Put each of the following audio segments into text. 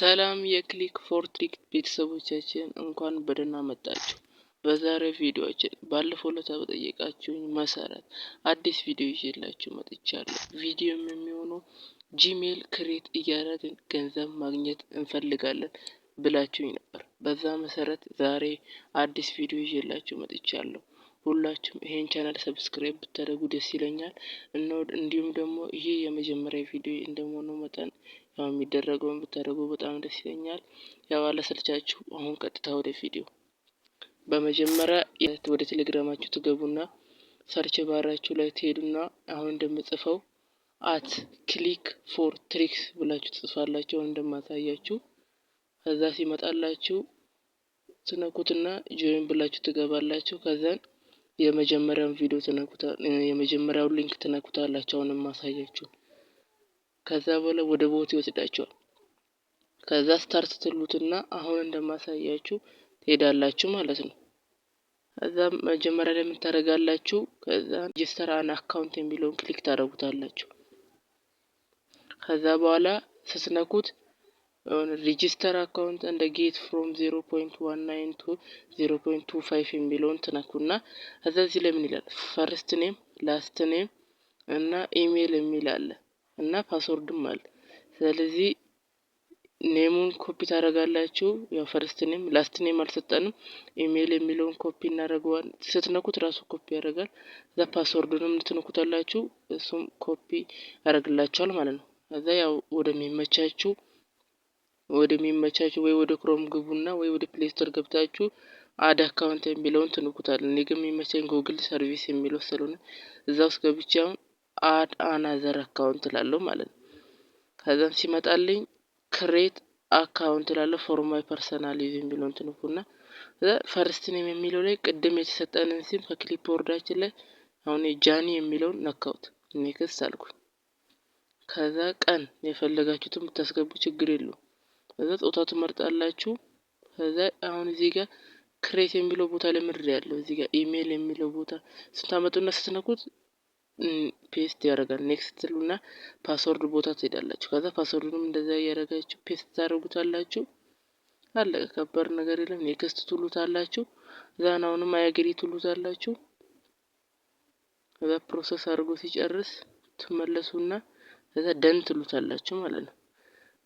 ሰላም የክሊክ ፎር ትሪክ ቤተሰቦቻችን እንኳን በደህና መጣችሁ። በዛሬው ቪዲዮአችን ባለፈው ዕለት በጠየቃችሁኝ መሰረት አዲስ ቪዲዮ ይዤላችሁ መጥቻለሁ። ቪዲዮም የሚሆነው ጂሜል ክሬት እያደረግን ገንዘብ ማግኘት እንፈልጋለን ብላችሁኝ ነበር። በዛ መሰረት ዛሬ አዲስ ቪዲዮ ይዤላችሁ መጥቻለሁ። ሁላችሁም ይሄን ቻናል ሰብስክራይብ ብታደርጉ ደስ ይለኛል። እንዲሁም ደግሞ ይሄ የመጀመሪያ ቪዲዮ እንደመሆኑ መጠን ያው የሚደረገውን ብታደርጉ በጣም ደስ ይለኛል። ያው አለሰልቻችሁ አሁን ቀጥታ ወደ ቪዲዮ። በመጀመሪያ ወደ ቴሌግራማችሁ ትገቡና ሰርች ባራችሁ ላይ ትሄዱና አሁን እንደምጽፈው @click for tricks ብላችሁ ትጽፋላችሁ እንደማሳያችሁ። ከዛ ሲመጣላችሁ ትነኩትና ጆይን ብላችሁ ትገባላችሁ። ከዛን የመጀመሪያውን ቪዲዮ የመጀመሪያውን ሊንክ ትነኩታላችሁ አሁን ማሳያችሁ። ከዛ በኋላ ወደ ቦት ይወስዳችኋል። ከዛ ስታርት ትሉትና አሁን እንደማሳያችሁ ትሄዳላችሁ ማለት ነው። ከዛ መጀመሪያ ላይ ምን ታደርጋላችሁ? ከዛ ሬጂስተር አን አካውንት የሚለውን ክሊክ ታደርጉታላችሁ። ከዛ በኋላ ስትነኩት ሬጂስተር አካውንት እንደ ጌት ፍሮም 0.19 to 0.25 የሚለውን ትነኩና ከዛ እዚህ ላይ ምን ይላል? ፈርስት ኔም ላስት ኔም እና ኢሜል የሚል አለ እና ፓስወርድም አለ። ስለዚህ ኔሙን ኮፒ ታደርጋላችሁ። ያው ፈርስት ኔም ላስት ኔም አልሰጠንም። ኢሜል የሚለውን ኮፒ እናደርገዋለን። ስትነኩት ራሱ ኮፒ ያደርጋል። እዛ ፓስወርዱንም ትነኩታላችሁ፣ እሱም ኮፒ ያደርግላችኋል ማለት ነው። ከዛ ያው ወደሚመቻችሁ ወይ ወደ ክሮም ግቡና ወይ ወደ ፕሌይ ስቶር ገብታችሁ አድ አካውንት የሚለውን ትነኩታላችሁ። እኔ ግን የሚመቸኝ ጉግል ሰርቪስ የሚለው ስለሆነ እዛ ውስጥ ገብቼ አሁን አድ አናዘር አካውንት ላለው ማለት ነው። ከዛም ሲመጣልኝ ክሬት አካውንት ላለው ፎር ማይ ፐርሰናል ዩዝ የሚለውን ትነኩና ፈርስት ኔም የሚለው ላይ ቅድም የተሰጠንን ሲም ከክሊፕቦርዳችን ላይ አሁን ጃኒ የሚለውን ነካውት፣ ኔክስት አልኩኝ። ከዛ ቀን የፈለጋችሁትን ብታስገቡ ችግር የለውም። ከዛ ጾታ ትመርጣላችሁ። ከዛ አሁን እዚህ ጋር ክሬት የሚለው ቦታ ላይ ምድር ያለው እዚህ ጋር ኢሜል የሚለው ቦታ ስታመጡና ስትነኩት ፔስት ያደርጋል። ኔክስት ትሉና ፓስወርድ ቦታ ትሄዳላችሁ። ከዛ ፓስወርዱንም እንደዛ ያደረጋችሁ ፔስት ታደርጉታላችሁ። አለቀ። ከባድ ነገር የለም። ኔክስት ትሉታላችሁ። ዛን አሁንም አያግሪ ትሉታላችሁ። ከዛ ፕሮሰስ አድርጎ ሲጨርስ ትመለሱና ከዛ ደን ትሉታላችሁ ማለት ነው።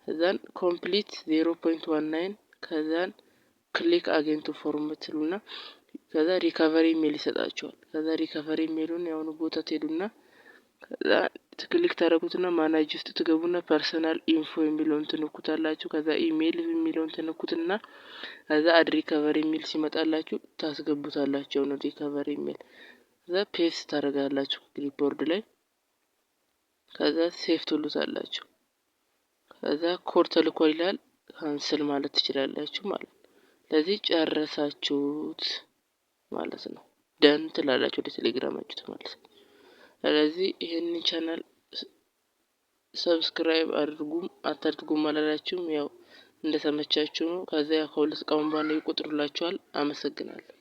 ከዛን ኮምፕሊት 0.19 ከዛን ክሊክ አጌን ቱ ፎርማት ትሉና ከዛ ሪካቨሪ ሜል ይሰጣችኋል። ከዛ ሪካቨሪ ሜሉን ያሁኑ ቦታ ትሄዱና ከዛ ክሊክ ታደርጉትና ማናጅ ውስጥ ትገቡና ፐርሰናል ኢንፎ የሚለውን ትነኩታላችሁ። ከዛ ኢሜል የሚለውን ትነኩትና ከዛ አድ ሪካቨሪ ሜል ሲመጣላችሁ ታስገቡታላችሁ ነው ሪካቨሪ ሜል። ከዛ ፔስት ታደርጋላችሁ ክሊፕቦርድ ላይ። ከዛ ሴቭ ትሉታላችሁ። ከዛ ኮድ ተልኳል ይላል፣ ካንስል ማለት ትችላላችሁ ማለት ነው። ለዚህ ጨረሳችሁት ማለት ነው። ደን ትላላችሁ ወደ ቴሌግራማችሁ ተመልሱ። ስለዚህ ይሄንን ቻናል ሰብስክራይብ አታድርጉም አላላችሁም፣ ያው እንደተመቻችሁ ነው። ከዛ ያው ከሁለት ቀን በኋላ ይቆጥሩላችኋል። አመሰግናለሁ።